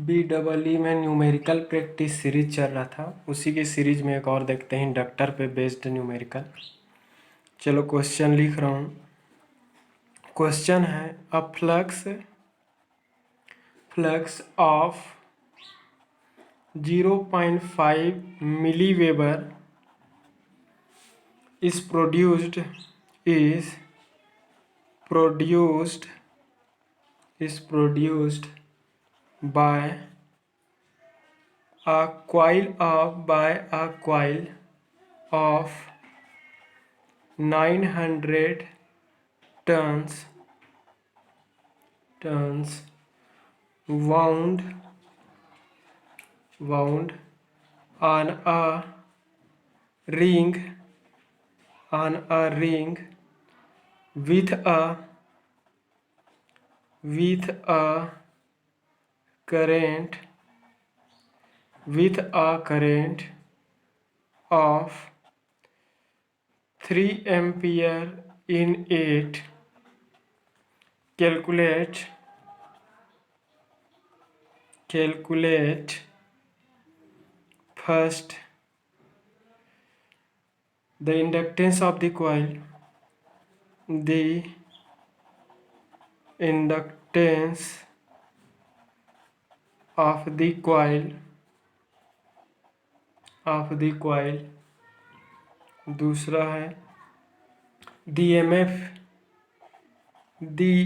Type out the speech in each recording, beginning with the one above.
BEE में numerical practice series चल रहा था, उसी की सीरीज में एक और देखते हैं इंडक्टर पे बेस्ड न्यूमेरिकल। चलो क्वेश्चन लिख रहा हूँ। क्वेश्चन है a flux of 0.5 milliweber is produced by a coil of 900 tons wound on a ring with a current of 3 ampere in it. Calculate first the inductance of the coil. The inductance of the coil. दूसरा है the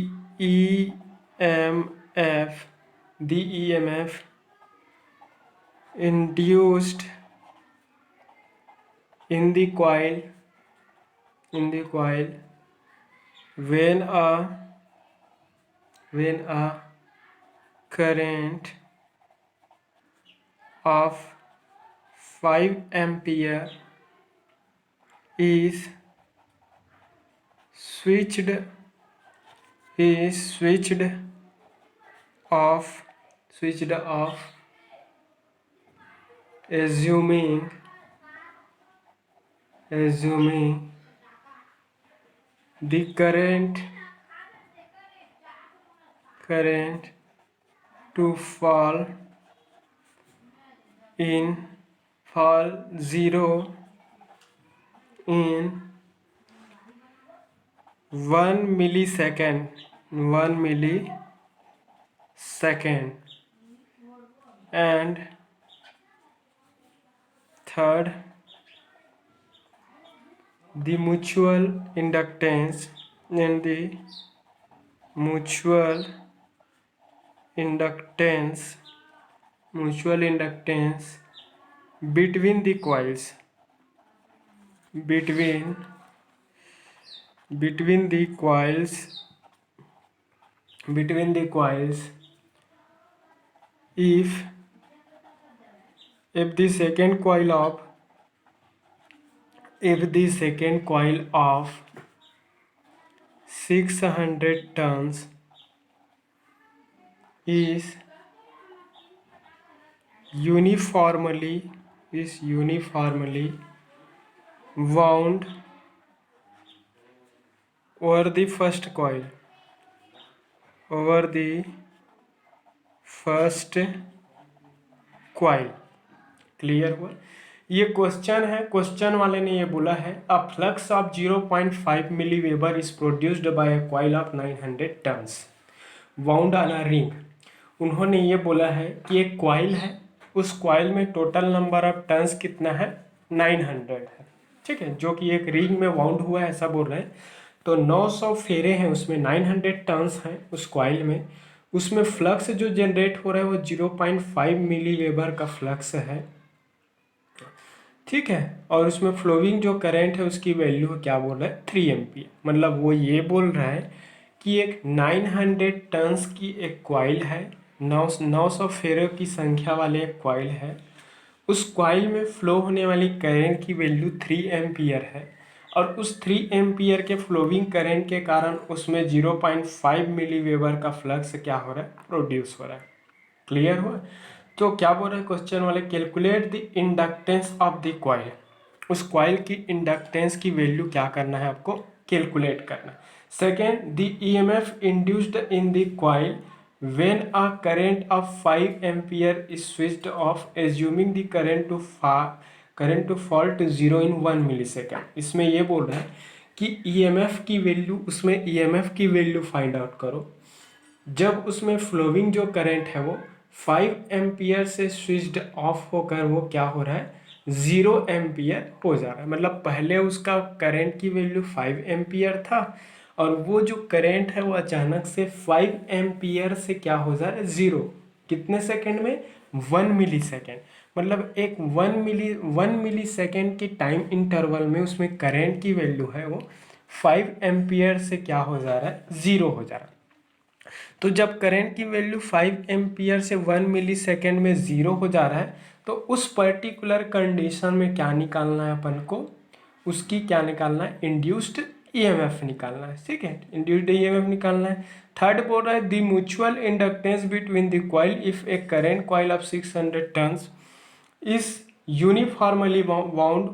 EMF induced in the coil when a current of 5 ampere is switched off, assuming the current to fall zero in 1 millisecond. And third, the mutual inductance between the coils if the second coil of 600 tons is uniformly wound over the first coil. Clear हुआ? ये question है। Question वाले ने ये बोला है a flux of 0.5 milliweber is produced by a coil of 900 turns wound on a ring. उन्होंने ये बोला है कि एक कॉइल है, उस कॉइल में टोटल नंबर ऑफ टन्स कितना है? 900 है। ठीक है, जो कि एक रिंग में वाउंड हुआ है ऐसा बोल रहे हैं। तो 900 फेरे हैं, उसमें 900 टन्स हैं उस कॉइल में। उसमें फ्लक्स जो जनरेट हो रहा है वो 0.5 मिलीवेबर का फ्लक्स है। ठीक है, और उसमें फ्लोइंग जो करंट है उसकी वैल्यू क्या बोल रहा है? 3 एम्पियर। मतलब वो ये बोल रहा है कि एक 900 टन्स की एक कॉइल है, 900 फेरों की संख्या वाले एक कॉइल है। उस कॉइल में फ्लो होने वाली करंट की वैल्यू 3 एम्पियर है, और उस 3 एम्पियर के फ्लोइंग करंट के कारण उसमें 0.5 मिलीवेबर का फ्लक्स क्या हो रहा है? प्रोड्यूस हो रहा है। क्लियर हुआ? तो क्या बोल रहे हैं क्वेश्चन वाले? Calculate the inductance of the coil. उस कॉइल की इंडक्टेंस की वैल्यू क्या करना है आपको? कैलकुलेट करना। Second, the EMF induced in the coil when a current of 5 ampere is switched off assuming the current to fall to 0 in 1 millisecond. इसमें ये बोल रहा है कि ईएमएफ की वैल्यू, उसमें ईएमएफ की वैल्यू फाइंड आउट करो जब उसमें फ्लोइंग जो करंट है वो 5 एम्पियर से स्विच्ड ऑफ होकर वो क्या हो रहा है, 0 एम्पियर हो जा रहा है। मतलब पहले उसका करंट की वैल्यू 5 एम्पियर था और वो जो करंट है वो अचानक से 5 एम्पियर से क्या हो जा रहा है, 0 कितने सेकंड में, 1 मिली सेकेंड। मतलब एक 1 मिली सेकेंड की टाइम इंटरवल में उसमें करंट की वैल्यू है वो 5 एम्पियर से क्या हो जा रहा है, 0 हो जा रहा है। तो जब करंट की वैल्यू 5 एम्पियर से 1 मिली सेकेंड में 0 हो जा रहा है तो उस पर्टिकुलर कंडीशन में क्या निकालना है अपन को, उसकी क्या निकालना है, इंड्यूस्ड ईएमएफ निकालना है। ठीक है, इंड्यूस्ड ईएमएफ निकालना है। थर्ड बोल रहा है the mutual inductance between the coil if A current coil of 600 turns is uniformly bound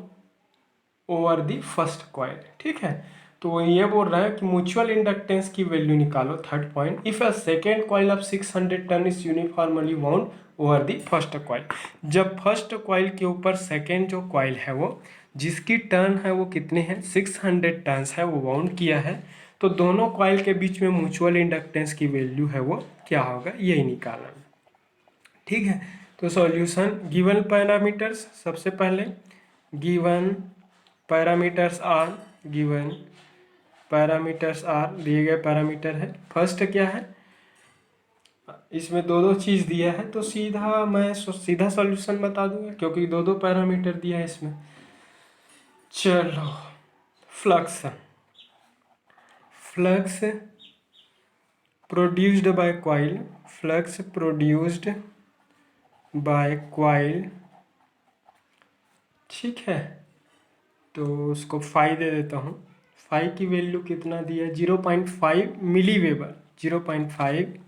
over the first coil. ठीक है, तो वो ये बोल रहा है कि म्यूचुअल इंडक्टेंस की वैल्यू निकालो। Third point, if a second coil of 600 turn is uniformly bound over the first coil. जब फर्स्ट कॉइल के ऊपर सेकेंड जो कॉइल है वो जिसकी टर्न है वो कितने हैं, 600 टर्न्स है, वो बाउंड किया है, तो दोनों कॉइल के बीच में म्यूचुअल इंडक्टेंस की वैल्यू है वो क्या होगा, यही निकालना। ठीक है, तो सॉल्यूशन, गिवन पैरामीटर्स, सबसे पहले given parameters are, given parameters are, दिए गए पैरामीटर है। फर्स्ट क्या है, इसमें दो दो चीज़ दिया है तो सीधा मैं सीधा सॉल्यूशन बता दूंगा क्योंकि दो दो पैरामीटर दिया है इसमें। चलो, flux, flux produced by coil, flux produced by coil. ठीक है, तो उसको फाई दे देता हूँ। फाई की वैल्यू कितना दिया है, 0.5 मिली वेबर, 0.5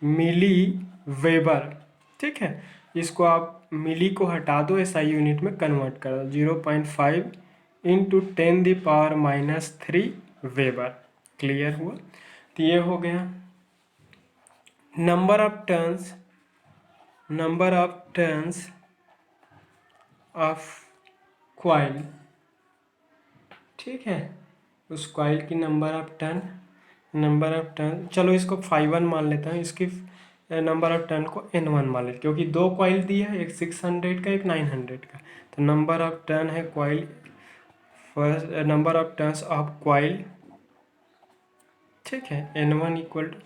मिली वेबर। ठीक है, इसको आप मिली को हटा दो, एसआई यूनिट में कन्वर्ट कर दो, 0.5 इंटू 10⁻³ वेबर। क्लियर हुआ, तो ये हो गया number of turns, number of turns of coil. ठीक है, उस कॉइल की number of turn, number of turn, चलो इसको 5 मान लेता हूँ, इसकी नंबर ऑफ टर्न को N1 मान लेते, क्योंकि दो कॉइल दिया है, एक 600 का एक 900 का। तो नंबर ऑफ टर्न है coil, first number of turns of coil. ठीक है, N1 equal to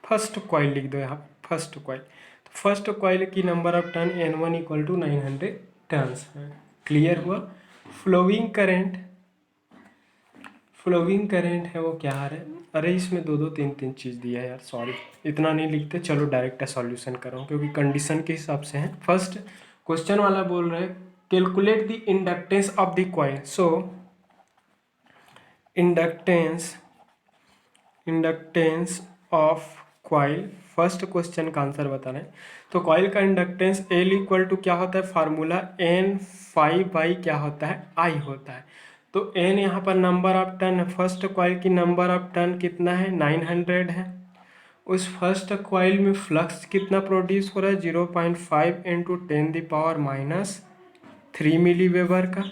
first coil लिख दो यहाँ, फर्स्ट कॉइल, तो फर्स्ट कॉइल की number of turn N1 equal to 900 turns है। क्लियर हुआ। फ्लोइंग करेंट, फ्लोइंग करेंट है वो क्या आ रहा है, अरे इसमें दो दो तीन तीन चीज़ दिया है यार, सॉरी इतना नहीं लिखते। चलो डायरेक्ट सॉल्यूशन कर रहा हूँ क्योंकि कंडीशन के हिसाब से है। फर्स्ट क्वेश्चन वाला बोल रहे हैं calculate the inductance of the coil. So inductance, inductance of coil, first question का आंसर बता रहे हैं। तो कॉइल का इंडक्टेंस एल इक्वल टू क्या होता है, फार्मूला N∅ क्या होता है, I होता है। तो N यहाँ पर नंबर ऑफ टर्न है, फर्स्ट कॉइल की नंबर ऑफ टर्न कितना है, 900 है। उस फर्स्ट कॉइल में फ्लक्स कितना प्रोड्यूस हो रहा है, 0.5 इंटू 10⁻³ मिली वेबर का,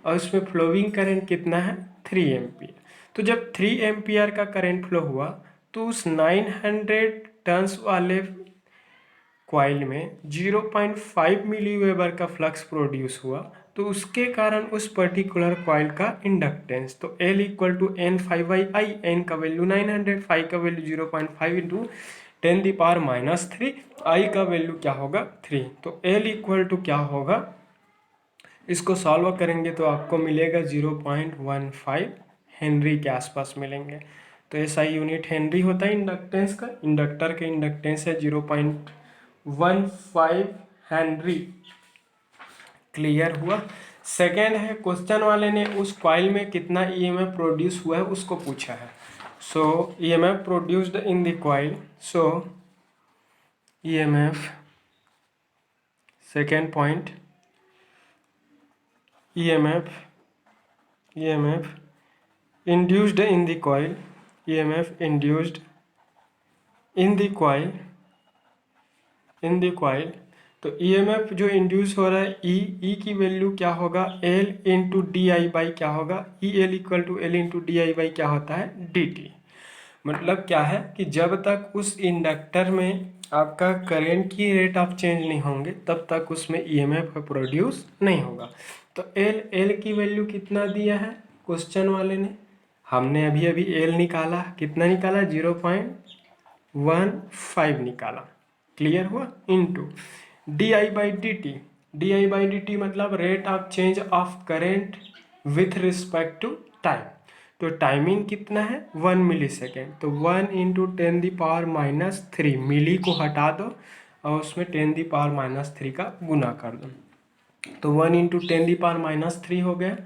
और उसमें फ्लोइंग करंट कितना है, 3 एम्पियर। तो जब 3 एम्पियर का करंट फ्लो हुआ तो उस 900 टर्न्स वाले कॉइल में 0.5 मिली वेबर का फ्लक्स प्रोड्यूस हुआ, तो उसके कारण उस पर्टिकुलर कॉइल का इंडक्टेंस, तो L equal to N∅I, N का वैल्यू 900, फाई का वैल्यू 0.5 इंटू 10⁻³ I का वैल्यू क्या होगा, 3। तो L इक्वल टू क्या होगा, इसको सॉल्व करेंगे तो आपको मिलेगा 0.15 हेनरी के आसपास मिलेंगे। तो एसआई यूनिट हेनरी होता है इंडक्टेंस का, इंडक्टर का इंडक्टेंस है 0.15 हेनरी। क्लियर हुआ। सेकेंड है, क्वेश्चन वाले ने उस कॉइल में कितना ईएमएफ प्रोड्यूस हुआ है उसको पूछा है। So EMF produced in the coil, so EMF, second point, EMF induced in the coil, EMF induced in the coil, तो ईएमएफ जो इंड्यूस हो रहा है ई की वैल्यू क्या होगा, L into D I by क्या होगा, E L equal to L into D I by क्या होता है, डी टी। मतलब क्या है कि जब तक उस इंडक्टर में आपका करंट की रेट ऑफ चेंज नहीं होंगे तब तक उसमें ईएमएफ प्रोड्यूस नहीं होगा। तो एल की वैल्यू कितना दिया है क्वेश्चन वाले ने, हमने अभी अभी एल निकाला, कितना निकाला, 0.15 निकाला, क्लियर हुआ, into D I by D T. D I by D T मतलब rate of change of current with respect to time. तो टाइमिंग कितना है 1 मिली सेकेंड, तो 1 इंटू 10⁻³ मिली को हटा दो और उसमें 10⁻³ का गुना कर दो, तो 1 इंटू 10⁻³ हो गया।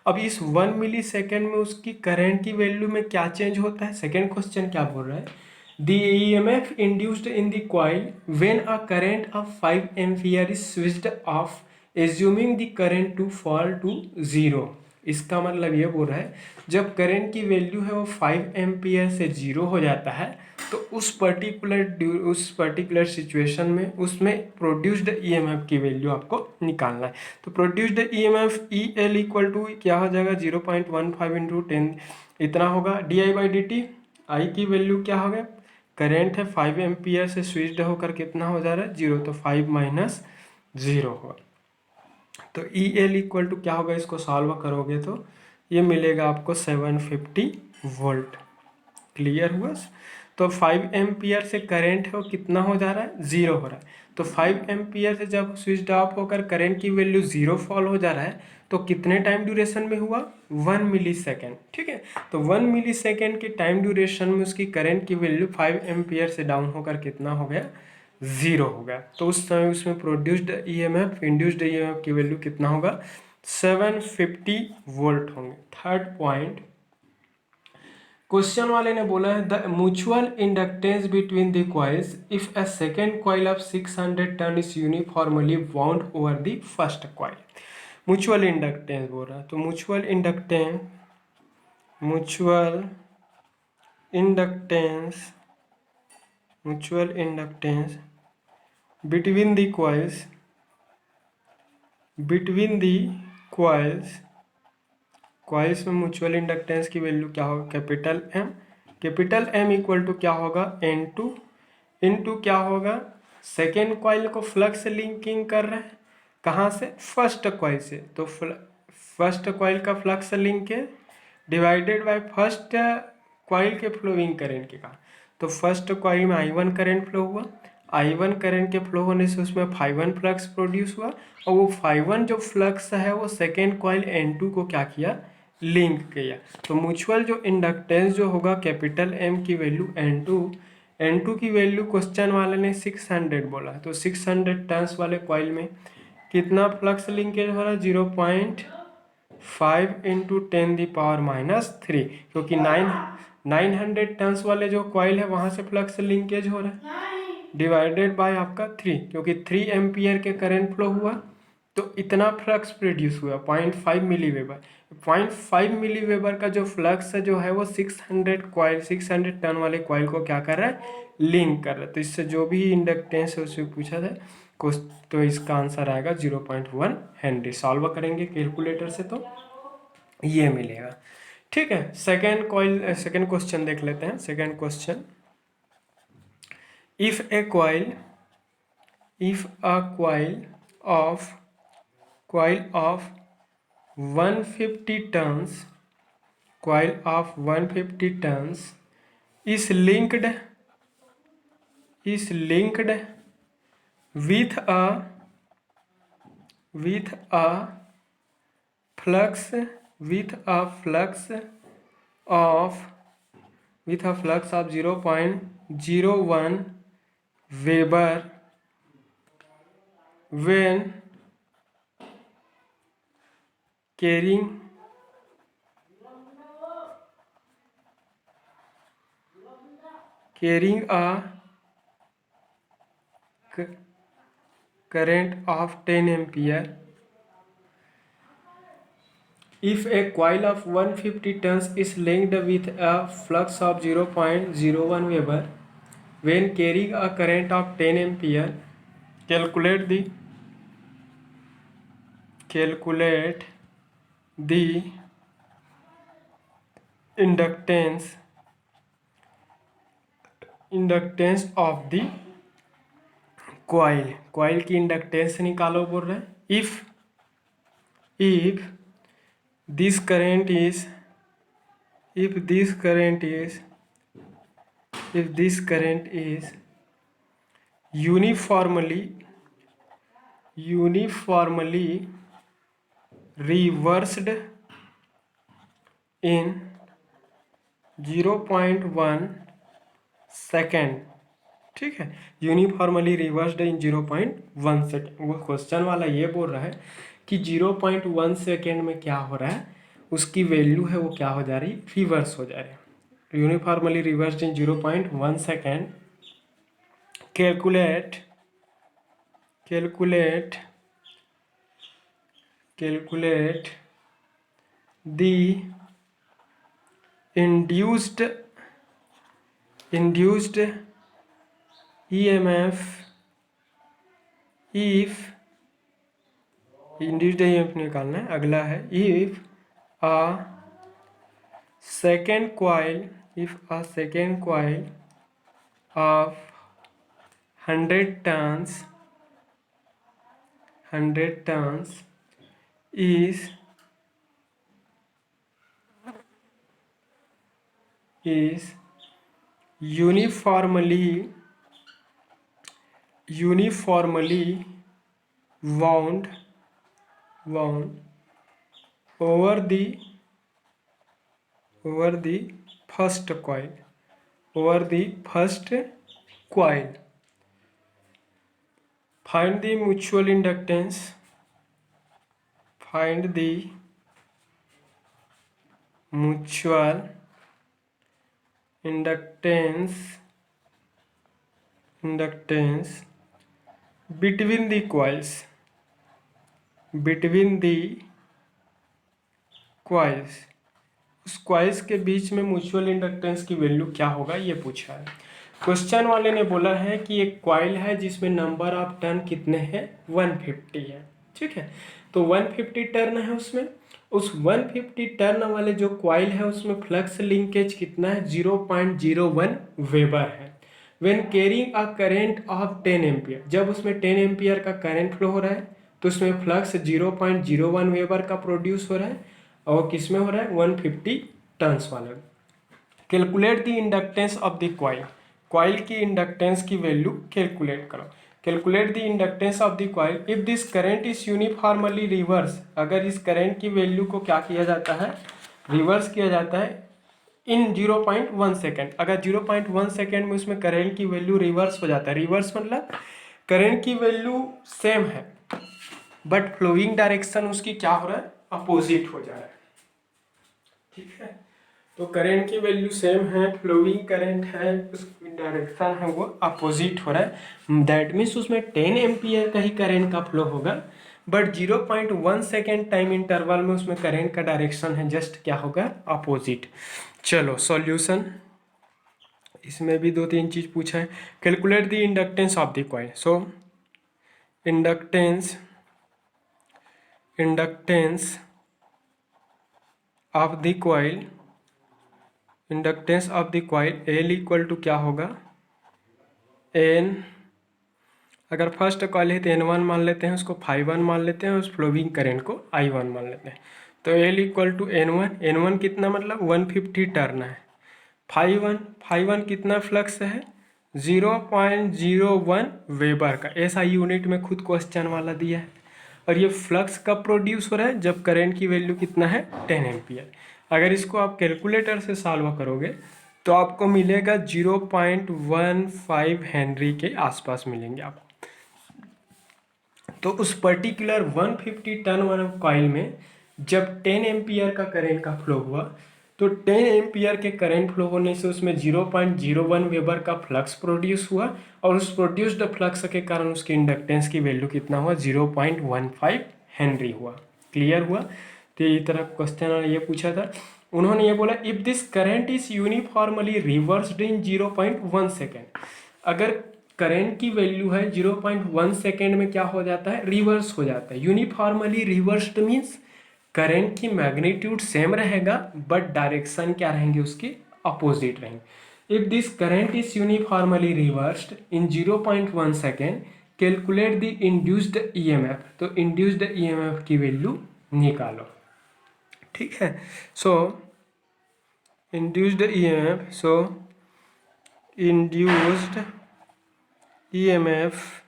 अब इस 1 मिली सेकेंड में उसकी करंट की वैल्यू में क्या चेंज होता है, सेकेंड क्वेश्चन क्या बोल रहा है, the EMF induced in the coil when a current of 5 ampere is switched off assuming the current to fall to 0। इसका मतलब ये बोल रहा है जब करंट की वैल्यू है वो 5 एम्पियर से 0 हो जाता है तो उस पर्टिकुलर सिचुएशन में उसमें प्रोड्यूस्ड ईएमएफ की वैल्यू आपको निकालना है। तो produced EMF E L equal to क्या हो जाएगा, 0.15 इंटू 10 इतना होगा, D I by D T. I की वैल्यू क्या हो गया, करेंट है 5 एम्पियर से स्विच्ड होकर कितना हो जा रहा है 0, तो 5 माइनस 0 होगा। तो ई एल इक्वल टू क्या होगा, इसको सॉल्व करोगे तो ये मिलेगा आपको 750 वोल्ट, क्लियर हुआ। तो 5 एम्पियर से करंट है वो कितना हो जा रहा है, 0 हो रहा है। तो 5 एम्पियर से जब स्विच ऑफ होकर करंट की वैल्यू 0 फॉल हो जा रहा है तो कितने टाइम ड्यूरेशन में हुआ, 1 मिली सेकेंड, ठीक है। तो 1 मिली सेकेंड के टाइम ड्यूरेशन में उसकी करंट की वैल्यू 5 एम्पियर से डाउन होकर कितना हो गया, 0 हो गया। तो उस समय उसमें प्रोड्यूस्ड ईएमएफ इंड्यूस्ड ईएमएफ की वैल्यू कितना होगा, 750 वोल्ट होंगे। थर्ड पॉइंट, क्वेश्चन वाले ने बोला है the mutual inductance between the coils if a second coil of 600 turn is uniformly bound over the first coil. Mutual inductance बोल रहा है, तो mutual inductance between the coils में म्यूचुअल इंडक्टेंस की वैल्यू क्या होगा, कैपिटल एम इक्वल टू क्या होगा, N2 इनटू क्या होगा, सेकेंड कॉइल को फ्लक्स लिंकिंग कर रहे हैं कहाँ से, फर्स्ट कॉइल से, तो फर्स्ट कॉइल का flux linkage divided by first coil के फ्लोइंग करंट के का। तो फर्स्ट कॉइल में I1 करंट फ्लो हुआ, I1 करंट के फ्लो होने से उसमें 5 फ्लक्स प्रोड्यूस हुआ और वो 5 जो फ्लक्स है वो सेकेंड कॉइल N2 को क्या किया, लिंक किया। तो म्यूचुअल जो इंडक्टेंस जो होगा कैपिटल एम की वैल्यू N2 की वैल्यू क्वेश्चन वाले ने 600 बोला, तो 600 टर्न्स वाले कॉइल में कितना फ्लक्स लिंकेज हो रहा है, 0.5 इंटू 10⁻³ क्योंकि 900 टर्न्स वाले जो कॉइल है वहाँ से फ्लक्स लिंकेज हो रहा है, डिवाइडेड बाय आपका 3 क्योंकि 3 एम्पियर के करंट फ्लो हुआ तो इतना फ्लक्स प्रोड्यूस हुआ 0.5 मिली वेबर। 0.5 मिली वेबर का जो फ्लक्स जो है वो 600 टर्न वाले कॉइल को क्या कर रहा है, लिंक कर रहा है। तो इससे जो भी इंडक्टेंस है उससे पूछा था तो इसका आंसर आएगा 0.1 हेनरी। सॉल्व करेंगे कैलकुलेटर से तो ये मिलेगा, ठीक है। सेकेंड क्वेश्चन देख लेते हैं। Second question, if a coil of 150 tons is linked with a flux of 0.01 Weber when carrying a current of 10 ampere. If a coil of 150 tons is linked with a flux of 0.01 Weber when carrying a current of 10 ampere, calculate the inductance of the coil की inductance निकालो बोल रहे हैं. if this current is uniformly reversed in 0.1 second. ठीक है, uniformly reversed in 0.1 second. वो question वाला ये बोल रहा है कि 0.1 सेकेंड में क्या हो रहा है, उसकी वैल्यू है वो क्या हो जा रही, रिवर्स हो जा रही है. Uniformly reversed in 0.1 second. Calculate the induced EMF if induced EMF निकालना है. अगला है if a second coil of 100 turns is uniformly wound over the first coil. Find the mutual inductance between the coils. उस coils के बीच में mutual inductance की value क्या होगा ये पूछा है. क्वेश्चन वाले ने बोला है कि एक कॉइल है जिसमें नंबर ऑफ टर्न कितने हैं, 150 है. ठीक है, तो 150 टर्न है उसमें. उस 150 टर्न वाले जो कॉइल है उसमें फ्लक्स लिंकेज कितना है, 0.01 वेबर है. When carrying a current of 10 ampere, जब उसमें 10 एम्पियर का करंट फ्लो हो रहा है तो उसमें फ्लक्स 0.01 वेबर का प्रोड्यूस हो रहा है और किस में हो रहा है, 150 टर्न्स वाले. Calculate the inductance of the coil की इंडक्टेंस की वैल्यू कैलकुलेट करो. Calculate the inductance of the coil if this current is uniformly reverse. अगर इस करंट की वैल्यू को क्या किया जाता है, रिवर्स किया जाता है इन 0.1 सेकेंड. अगर 0.1 सेकेंड में उसमें करंट की वैल्यू रिवर्स हो जाता है. रिवर्स मतलब करंट की वैल्यू सेम है बट फ्लोइंग डायरेक्शन उसकी क्या हो रहा है, अपोजिट हो जा रहा है. ठीक है, तो करंट की वैल्यू सेम है, फ्लोइंग करंट है, उसकी डायरेक्शन है वो अपोजिट हो रहा है. दैट मीन्स उसमें 10 एम्पियर का ही करंट का फ्लो होगा बट 0.1 सेकेंड टाइम इंटरवल में उसमें करंट का डायरेक्शन है जस्ट क्या होगा, अपोजिट. चलो सॉल्यूशन, इसमें भी 2-3 चीज पूछा है. Calculate the inductance of the coil. So inductance of the coil L equal to क्या होगा, N. अगर फर्स्ट कॉइल है तो N1 मान लेते हैं, उसको φ1 मान लेते हैं, उस फ्लोइंग करंट को I1 मान लेते हैं. तो L इक्वल टू N1 कितना मतलब 150 टर्न है. φ1 कितना फ्लक्स है, 0.01 वेबर का. SI यूनिट में खुद क्वेश्चन वाला दिया है. और ये फ्लक्स कब प्रोड्यूस हो रहा है, जब करंट की वैल्यू कितना है, 10 एम्पियर. अगर इसको आप कैलकुलेटर से सॉल्व करोगे तो आपको मिलेगा 0.15 हेनरी के आसपास मिलेंगे आपको. तो उस पर्टिकुलर 150 टन वाले कॉइल में जब 10 एम्पियर का करंट का फ्लो हुआ तो 10 एम्पियर के करंट फ्लो होने से उसमें 0.01 वेबर का फ्लक्स प्रोड्यूस हुआ और उस प्रोड्यूस्ड फ्लक्स के कारण उसकी इंडक्टेंस की वैल्यू कितना हुआ, 0.15 हेनरी हुआ. क्लियर हुआ. तो ये तरह क्वेश्चन ये पूछा था. उन्होंने ये बोला if this current is uniformly reversed in 0.1 second. अगर करंट की वैल्यू है 0.1 सेकेंड में क्या हो जाता है, रिवर्स हो जाता है। यूनिफॉर्मली रिवर्स्ड मीन्स करंट की मैग्नीट्यूड सेम रहेगा बट डायरेक्शन क्या रहेंगे, उसके अपोजिट रहेंगे। If this current is uniformly reversed in 0.1 second calculate the induced EMF. तो इंड्यूस्ड ईएमएफ की वैल्यू निकालो, ठीक है। So induced EMF, so induced EMF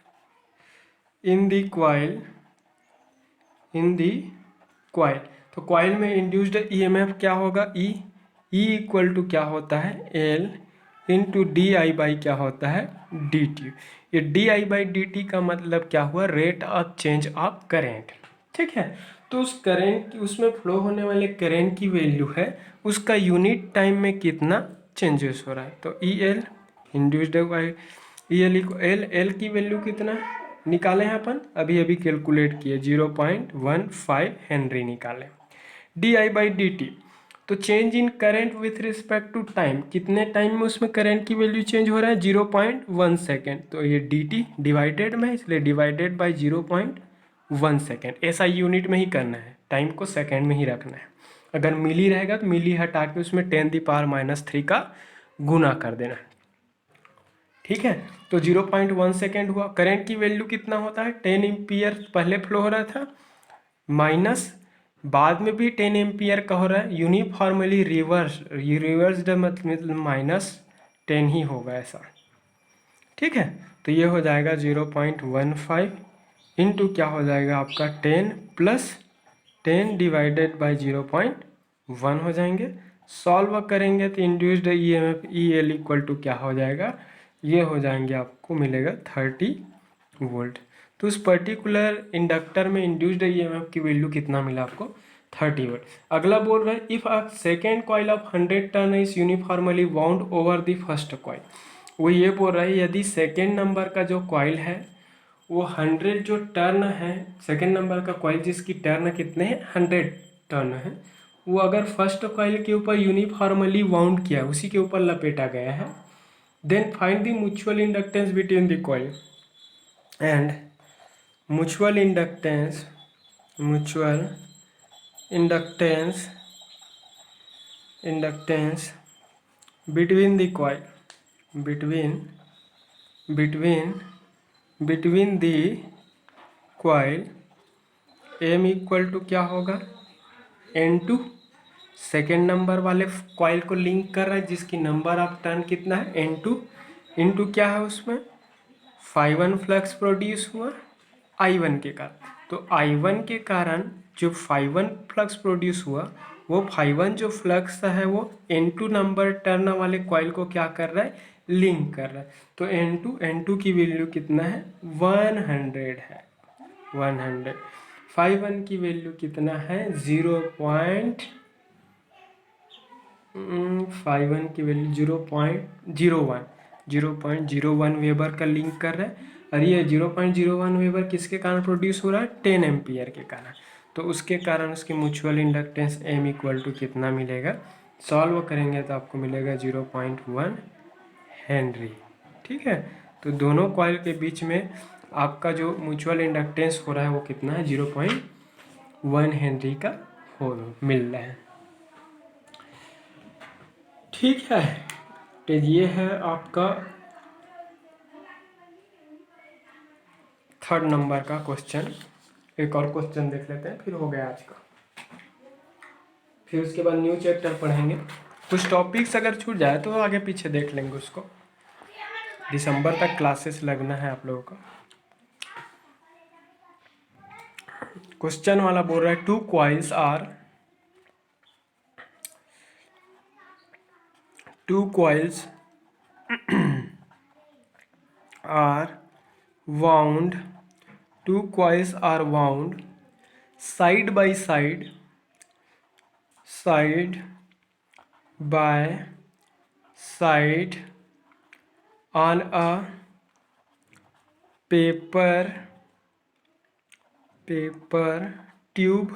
in the coil, in the coil. तो कॉइल में इंड्यूस्ड ईएमएफ क्या होगा, ई इक्वल टू क्या होता है, L into D I by क्या होता है, डी टी। ये D I by D T का मतलब क्या हुआ, rate of change of current, ठीक है। तो उस करेंट की, उसमें फ्लो होने वाले करेंट की वैल्यू है, उसका यूनिट टाइम में कितना चेंजेस हो रहा है। तो E L induced by E L, L की वैल्यू कितना निकाले हैं अपन, अभी अभी कैलकुलेट किए 0.15 हेनरी निकाले। D I by D T, तो change in current with respect to time, कितने टाइम में उसमें करंट की वैल्यू चेंज हो रहा है, 0.1 सेकेंड। तो ये डी टी डिवाइडेड में, इसलिए डिवाइडेड बाई 0.1 सेकेंड। ऐसा यूनिट में ही करना है, टाइम को सेकेंड में ही रखना है। अगर मिली रहेगा तो मिली हटा के उसमें 10⁻³ का गुना कर देना, ठीक है। तो 0.1 सेकेंड हुआ। करंट की वैल्यू कितना होता है, 10 एम्पियर पहले फ्लो हो रहा था, माइनस बाद में भी 10 एम्पियर का हो रहा है, यूनिफॉर्मली रिवर्स्ड मतलब -10 ही होगा ऐसा, ठीक है। तो ये हो जाएगा 0.15 इंटू क्या हो जाएगा आपका 10 प्लस 10 डिवाइडेड बाई 0.1 हो जाएंगे। सॉल्व करेंगे तो induced E M F E L equal to क्या हो जाएगा, ये हो जाएंगे, आपको मिलेगा 30 वोल्ट। तो उस पर्टिकुलर इंडक्टर में इंड्यूस्ड ईएमएफ की वैल्यू कितना मिला आपको, 30 वोल्ट। अगला बोल रहा है if a second coil of 100 turn is uniformly wound over the first coil. वो ये बोल रहा है यदि सेकेंड नंबर का जो कॉइल है वो 100 जो टर्न है, सेकेंड नंबर का कॉइल जिसकी टर्न कितने हैं, 100 टर्न है, वो अगर फर्स्ट कॉइल के ऊपर यूनिफॉर्मली वाउंड किया, उसी के ऊपर लपेटा गया है, then find the mutual inductance between the coil, and mutual inductance between the coil, between the coil, m equal to क्या होगा, n2। सेकेंड नंबर वाले कॉइल को लिंक कर रहा है जिसकी नंबर ऑफ टर्न कितना है, n2 इंटू क्या है उसमें, φ1 फ्लक्स प्रोड्यूस हुआ I1 के कारण। तो I1 के कारण जो φ1 फ्लक्स प्रोड्यूस हुआ, वो φ1 जो फ्लक्स है वो n2 नंबर टर्न वाले कॉइल को क्या कर रहा है, लिंक कर रहा है। तो n2 की वैल्यू कितना है, 100 है, 100। φ1 की वैल्यू कितना है, 0.51 की वैल्यू 0.01 वेबर का लिंक कर रहा है। और ये 0.01 वेबर किसके कारण प्रोड्यूस हो रहा है, 10 एम्पियर के कारण। तो उसके कारण उसकी mutual inductance m equal to कितना मिलेगा, सॉल्व करेंगे तो आपको मिलेगा 0.1 हेनरी, ठीक है। तो दोनों कॉइल के बीच में आपका जो म्यूचुअल इंडक्टेंस हो रहा है वो कितना है, 0.1 हेनरी का हो मिल रहा है, ठीक है। तो ये है आपका 3rd नंबर का क्वेश्चन। एक और क्वेश्चन देख लेते हैं, फिर हो गया आज का। फिर उसके बाद न्यू चैप्टर पढ़ेंगे। कुछ टॉपिक्स अगर छूट जाए तो आगे पीछे देख लेंगे उसको, दिसंबर तक क्लासेस लगना है आप लोगों का। क्वेश्चन वाला बोल रहा है two coils are wound, two coils are wound side by side on a paper tube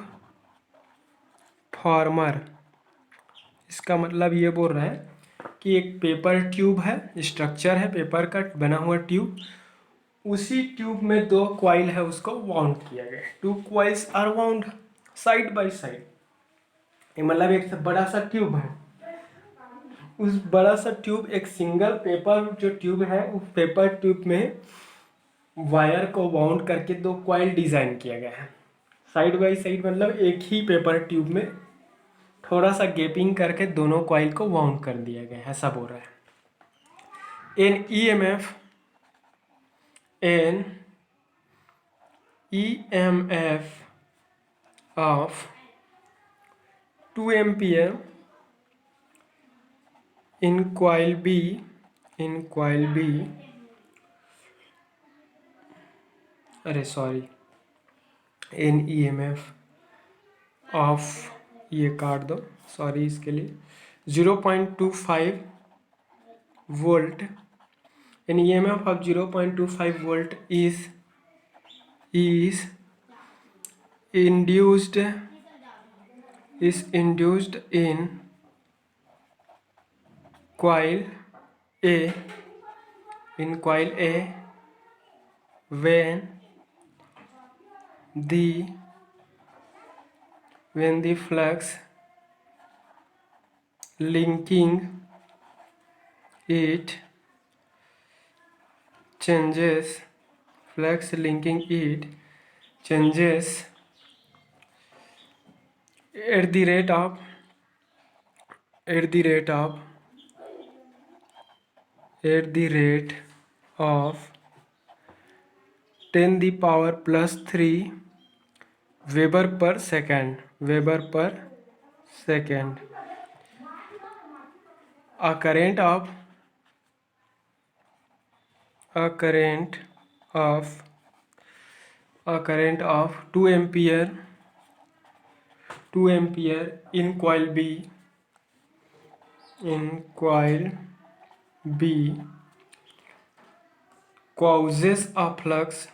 former। इसका मतलब ये बोल रहा है कि एक पेपर ट्यूब है, स्ट्रक्चर है पेपर का बना हुआ ट्यूब, उसी ट्यूब में दो कॉइल है उसको वाउंड किया गया है। Two coils are wound side by side, मतलब एक बड़ा सा ट्यूब है, उस बड़ा सा ट्यूब एक सिंगल पेपर जो ट्यूब है उस पेपर ट्यूब में वायर को वाउंड करके दो कॉइल डिजाइन किया गया है साइड बाय साइड, मतलब एक ही पेपर ट्यूब में थोड़ा सा गैपिंग करके दोनों कॉइल को वाउंड कर दिया गया है, ऐसा बोल रहा है। An EMF of 2 ampere in coil B, अरे सॉरी, एन EMF ऑफ, ये काट दो सॉरी इसके लिए, 0.25 volt, an EMF of 0.25 volt is induced in coil A, when the flux linking it changes at the rate of 10 the power plus 3 weber per second, a current of 2 ampere in coil B causes a flux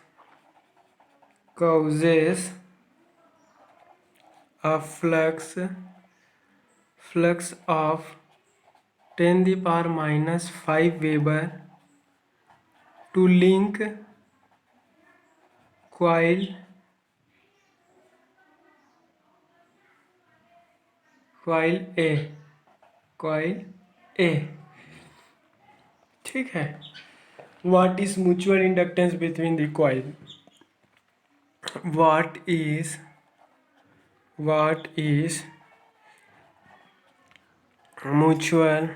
of 10 the power minus 5 weber to link coil A, ठीक है। What is mutual inductance between the coil? What is mutual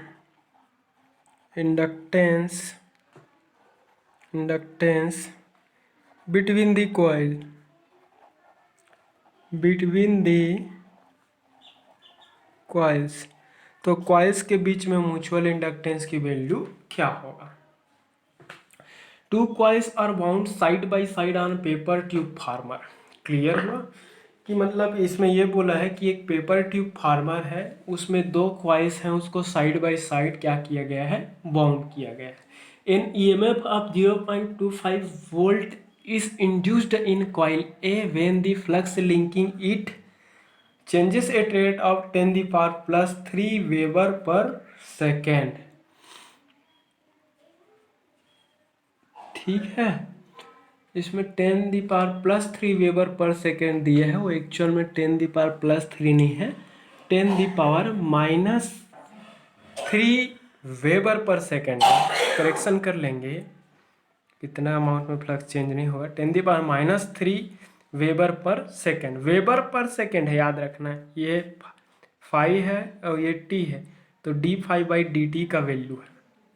inductance between the coils? तो coils के बीच में mutual inductance की value क्या होगा? Two coils are bound side by side on paper tube former. Clear हुआ कि मतलब इसमें ये बोला है कि एक पेपर ट्यूब फार्मर है, उसमें दो कॉइल्स हैं, उसको साइड बाय साइड क्या किया गया है, बाउंड किया गया है। An EMF of 0.25 volt is induced in coil A when the flux linking it changes at rate of 10 the power plus 3 weber per second. ठीक है, इसमें 10 the power plus 3 weber per second दिया है, वो actual में 10 the power plus 3 नहीं है, 10 the power minus 3 weber per second. Correction कर लेंगे, इतना अमाउंट में फ्लक्स चेंज नहीं होगा। 10 the power minus 3 weber per second, weber per second है, याद रखना है। ये फाइव है और ये टी है, तो d∅/dt का वैल्यू है,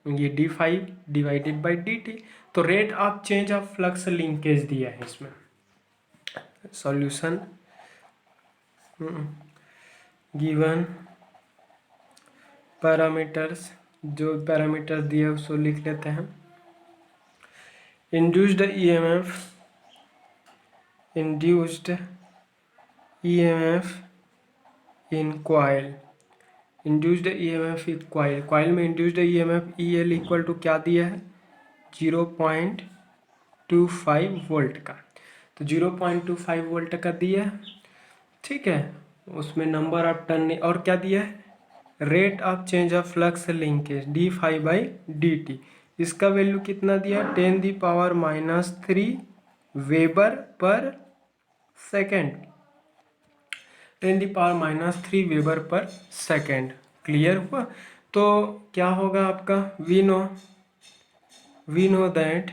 ये d∅/dt। तो rate of change of flux linkage दिया है इसमें। सॉल्यूशन गिवन पैरामीटर्स, जो पैरामीटर्स दिए उसको लिख लेते हैं। Induced EMF in coil, coil में induced EMF EL equal to क्या दिया है, 0.25 वोल्ट का। तो 0.25 वोल्ट का दिया है, ठीक है। उसमें नंबर ऑफ टर्न और क्या दिया है, rate of change of flux linkage d∅/dt, इसका वैल्यू कितना दिया, 10⁻³ weber per second, 10⁻³ weber per second. Clear हुआ। तो क्या होगा आपका, we know that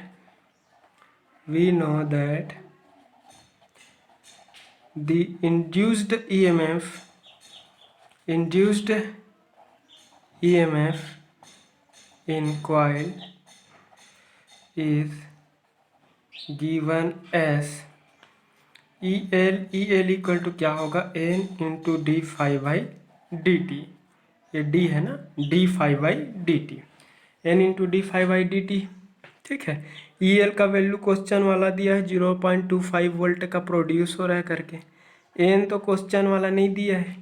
the induced EMF in coil is given as EL equal to क्या होगा, N इंटू d∅/dt, ये D है ना, d∅/dt, N इंटू d∅/dt। ठीक है। EL का वैल्यू क्वेश्चन वाला दिया है 0.25 वोल्ट का प्रोड्यूस हो रहा है करके, N तो क्वेश्चन वाला नहीं दिया है,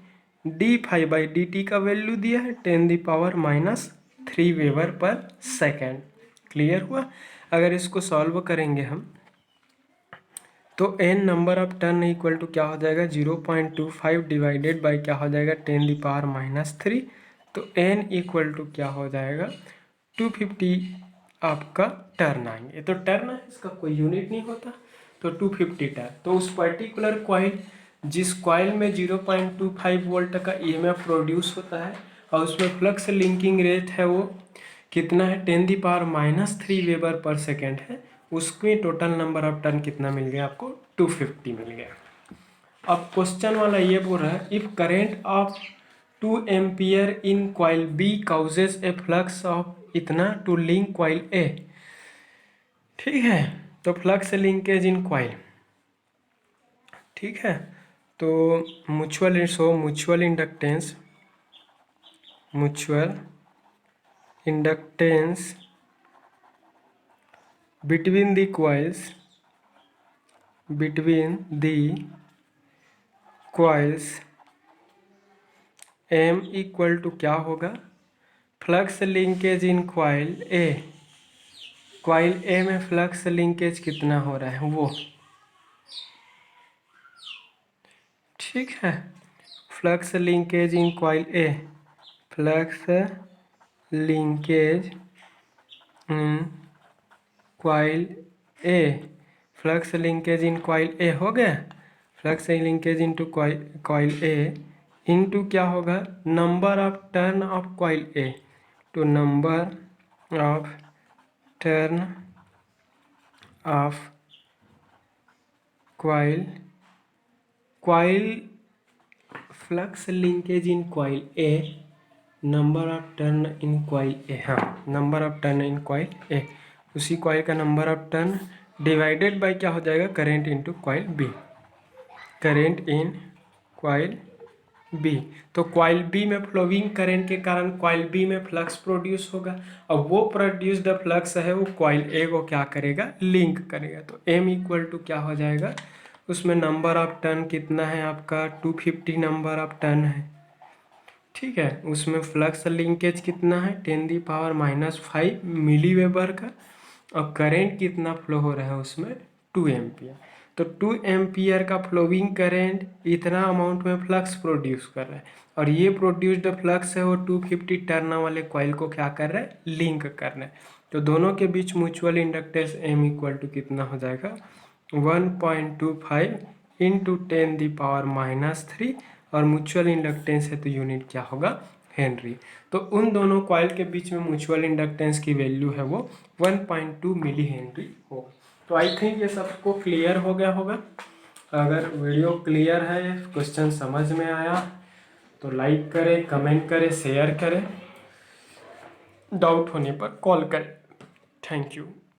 d∅/dt का वैल्यू दिया है 10⁻³ वेबर पर सेकेंड। क्लियर हुआ। अगर इसको सॉल्व करेंगे हम तो n number of turn equal to क्या हो जाएगा, 0.25 डिवाइडेड बाई क्या हो जाएगा, 10⁻³ तो n इक्वल टू क्या हो जाएगा, 250 आपका टर्न आएंगे। तो टर्न है, इसका कोई यूनिट नहीं होता, तो 250 टर्न। तो उस पर्टिकुलर कॉइल, जिस कॉइल में 0.25 वोल्ट का EMF प्रोड्यूस होता है और उसमें फ्लक्स लिंकिंग रेट है वो कितना है, 10⁻³ वेबर पर सेकेंड है, उसमें टोटल नंबर ऑफ टर्न कितना मिल गया आपको, 250 मिल गया। अब क्वेश्चन वाला ये बोल रहा है, if current of 2 ampere in coil B causes a flux of इतना टू लिंक कॉइल ए। ठीक है, तो फ्लक्स लिंकेज इन कॉइल, ठीक है, तो mutual inductance between the coils M equal to क्या होगा, flux linkage in coil A में फ्लक्स लिंकेज कितना हो रहा है वो, ठीक है, flux linkage in coil A, flux linkage in coil A, flux linkage in coil A हो गया, flux linkage into coil A into क्या होगा, number of turn of coil A, तो number of turn of coil flux linkage in coil A, number of turn in coil A, हाँ, number of turn in coil A, उसी coil का number of turn divided by क्या हो जाएगा, current into coil B, current in coil B. तो coil B में flowing current के कारण कॉइल बी में फ्लक्स प्रोड्यूस होगा, और वो प्रोड्यूस्ड फ्लक्स है वो कॉइल ए को क्या करेगा, लिंक करेगा। तो M इक्वल टू क्या हो जाएगा, उसमें नंबर ऑफ टर्न कितना है आपका, 250 नंबर ऑफ टर्न है, ठीक है, उसमें फ्लक्स लिंकेज कितना है, 10⁻⁵ मिली वेबर का, और करेंट कितना फ्लो हो रहा है उसमें, 2 एम्पियर। तो 2 एम्पियर का फ्लोइंग करेंट इतना अमाउंट में फ्लक्स प्रोड्यूस कर रहा है, और ये प्रोड्यूस्ड फ्लक्स है वो 250 टर्न वाले कॉइल को क्या कर रहा है, लिंक कर रहा है। तो दोनों के बीच mutual inductance M equal to कितना हो जाएगा, 1.25 इंटू 10⁻⁻3, और म्यूचुअल इंडक्टेंस है तो यूनिट क्या होगा, हेनरी। तो उन दोनों कॉइल के बीच में म्यूचुअल इंडक्टेंस की वैल्यू है वो 1.2 मिली हेनरी होगा। तो आई थिंक ये सबको क्लियर हो गया होगा। अगर वीडियो क्लियर है, क्वेश्चन समझ में आया तो लाइक करें, कमेंट करें, शेयर करें, डाउट होने पर कॉल करें। Thank you.